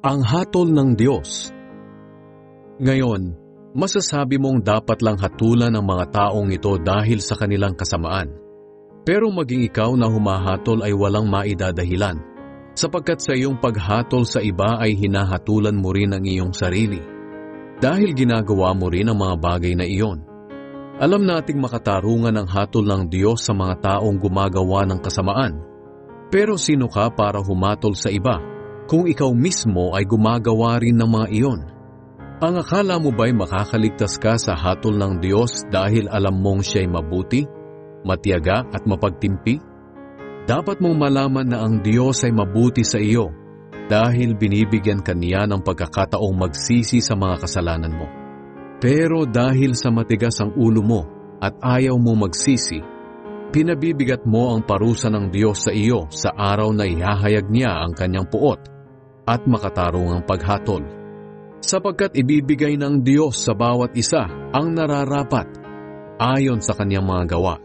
Ang hatol ng Diyos. Ngayon, masasabi mong dapat lang hatulan ang mga taong ito dahil sa kanilang kasamaan. Pero maging ikaw na humahatol ay walang maidadahilan, sapagkat sa iyong paghatol sa iba ay hinahatulan mo rin ang iyong sarili. Dahil ginagawa mo rin ang mga bagay na iyon. Alam nating makatarungan ang hatol ng Diyos sa mga taong gumagawa ng kasamaan. Pero sino ka para humatol sa iba kung ikaw mismo ay gumagawa rin ng mga iyon? Ang akala mo ba'y makakaligtas ka sa hatol ng Diyos dahil alam mong siya'y mabuti, matiyaga at mapagtimpi? Dapat mong malaman na ang Diyos ay mabuti sa iyo dahil binibigyan ka niya ng pagkakataong magsisi sa mga kasalanan mo. Pero dahil sa matigas ang ulo mo at ayaw mo magsisi, pinabibigat mo ang parusa ng Diyos sa iyo sa araw na ihahayag niya ang kanyang puot at makatarungang paghatol. Sapagkat ibibigay ng Diyos sa bawat isa ang nararapat ayon sa kanyang mga gawa.